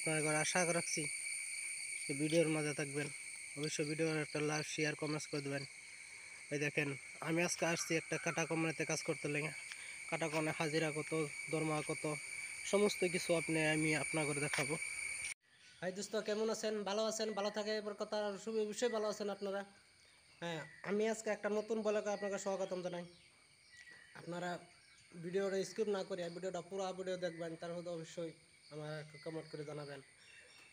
আপনারা আশা রাখছি ভিডিওর মাঝে থাকবেন। অবশ্যই ভিডিওর একটা লাইক শেয়ার কমেন্টস করে দেবেন। এই দেখেন আমি আজকে আসছি একটা কাটা কোম্পানিতে কাজ করতে লেগে। কাটা কোম্পানি হাজিরা কত, দরমা কত, সমস্ত কিছু আমি আপনাদের দেখাবো। হাই দোস্ত, কেমন আছেন? ভালো আছেন? ভালো থাকে এবার কথা, বিষয় ভালো আছেন আপনারা? হ্যাঁ, আমি আজকে একটা নতুন ব্লগে আপনাকে স্বাগতম জানাই। আপনারা ভিডিওটা স্কিপ না করে ভিডিওটা পুরো ভিডিও দেখবেন, তার মধ্যে অবশ্যই আমার কমেন্ট করে জানাবেন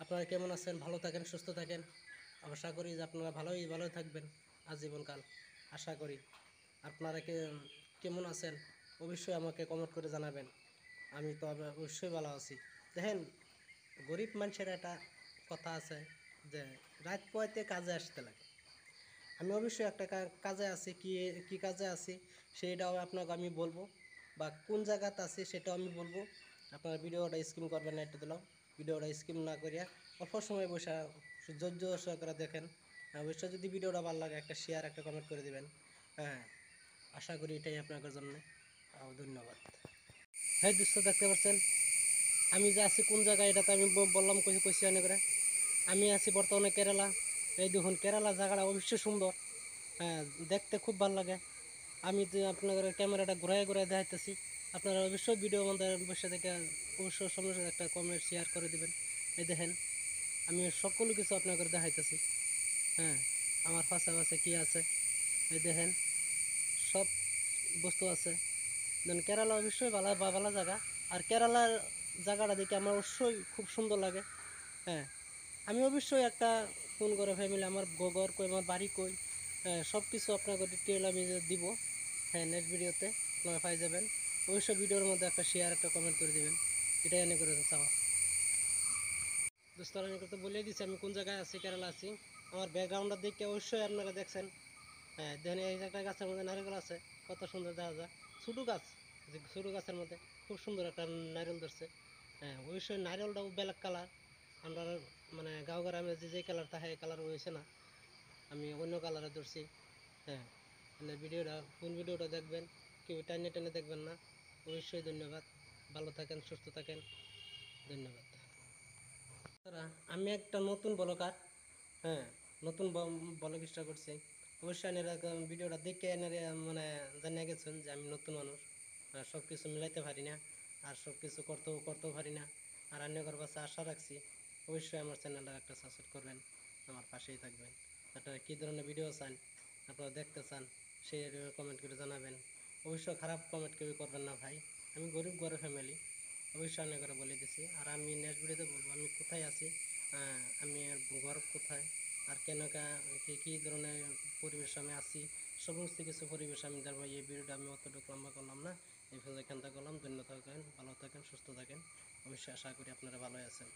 আপনারা কেমন আছেন। ভালো থাকেন, সুস্থ থাকেন। আশা করি যে আপনারা ভালোই থাকবেন আজীবনকাল। আশা করি আপনারা কেমন আছেন অবশ্যই আমাকে কমেন্ট করে জানাবেন। আমি তো অবশ্যই ভালো আছি। দেখেন, গরিব মানুষের একটা কথা আছে যে রাত পোয়াতে কাজে আসতে লাগে। আমি অবশ্যই একটা কাজে আছি। কি কাজে আছি সেইটাও আপনাকে আমি বলবো, বা কোন জায়গাতে আছি সেটাও আমি বলবো। আপনারা ভিডিওটা স্কিপ করবেন না, একটু দিলাম। ভিডিওটা স্কিপ না করিয়া অল্প সময় বসে ধৈর্য সহকারে দেখেন। অবশ্যই যদি ভিডিওটা ভালো লাগে একটা শেয়ার একটা কমেন্ট করে দেবেন। হ্যাঁ, আশা করি এটাই আপনাদের জন্য। ধন্যবাদ। হ্যাঁ দৃশ্য দেখতে পাচ্ছেন আমি যে আছি কোন জায়গায়, এটা তো আমি বললাম কইছি অনেক করে। আমি আছি বর্তমানে কেরালা। এই দেখুন কেরালা জায়গাটা অবশ্যই সুন্দর। হ্যাঁ, দেখতে খুব ভালো লাগে। আমি তো আপনাদের ক্যামেরাটা ঘুরাই দেখাইতেছি। আপনারা অবশ্যই ভিডিও মধ্যে বসে থেকে অবশ্যই সমস্যা একটা কমেন্ট শেয়ার করে দেবেন। এই দেখেন আমি সকল কিছু আপনাদের দেখাইতেছি। হ্যাঁ, আমার পাশাপাশি কি আছে এই দেখেন, সব বস্তু আছে। দেন কেরালা অবশ্যই ভালো জায়গা। আর কেরালার জায়গাটা দেখে আমার অবশ্যই খুব সুন্দর লাগে। হ্যাঁ, আমি অবশ্যই একটা ফোন করে ফ্যামিলি আমার ঘর কই, আমার বাড়ি কই, হ্যাঁ সব কিছু আপনাকে ডিটেল আমি দিব। হ্যাঁ, নেক্সট ভিডিওতে আপনারা পাই যাবেন। অবশ্যই ভিডিওর মধ্যে একটা শেয়ার একটা কমেন্ট করে দেবেন। এটাই এনে করে চাওয়া। দোস্তরা আমি তো বলে দিচ্ছি আমি কোন জায়গায় আছি, কেরালা আছি। আমার ব্যাকগ্রাউন্ডটা দেখে অবশ্যই আপনারা দেখছেন। হ্যাঁ, দেখেন এই একটা গাছের মধ্যে নারিকেল আছে, কত সুন্দর দেখা যায়। ছোটো গাছ, যে ছোটো গাছের মধ্যে খুব সুন্দর একটা নারিকেল ধরছে। হ্যাঁ, অবশ্যই নারিকেলটাও ব্ল্যাক কালার। আমরা মানে গাঁও গ্রামে যে কালার থাকে এই কালার হয়েছে না, আমি অন্য কালারে ধরছি। হ্যাঁ, মানে কোন ভিডিওটা দেখবেন, কেউ টেনে দেখবেন না। অবশ্যই ধন্যবাদ। ভালো থাকেন, সুস্থ থাকেন। ধন্যবাদ। আমি একটা নতুন ব্লগার। হ্যাঁ, নতুন ব্লগ স্টার্ট করছি। অবশ্যই এনারা ভিডিওটা দেখে এনারা মানে জানিয়ে গেছেন যে আমি নতুন মানুষ, সব কিছু মিলাইতে পারি না, আর সব কিছু করতেও পারি না। আর অন্যদের কাছে আশা রাখছি অবশ্যই আমার চ্যানেলটা একটা সাবস্ক্রাইব করবেন, আমার পাশেই থাকবেন। আপনারা কী ধরনের ভিডিও চান, আপনারা দেখতে চান, সেই কমেন্ট করে জানাবেন। অবশ্যই খারাপ কমেন্ট কেউ করবেন না ভাই। আমি গরিব ঘরের ফ্যামিলি, অবশ্যই অনেক করে বলে দিছি। আর আমি নেক্সট ভিডিওতে বলবো আমি কোথায় আছি, আমি ঘর কোথায়, আর কী ধরনের পরিবেশ আমি আছি, সমস্ত কিছু পরিবেশ আমি দেখবো। এই ভিডিওটা আমি অতটুকু লম্বা করলাম না, এই এখানটা করলাম। ধন্যবাদ থাকেন, ভালো থাকেন, সুস্থ থাকেন। অবশ্যই আশা করি আপনারা ভালোই আছেন।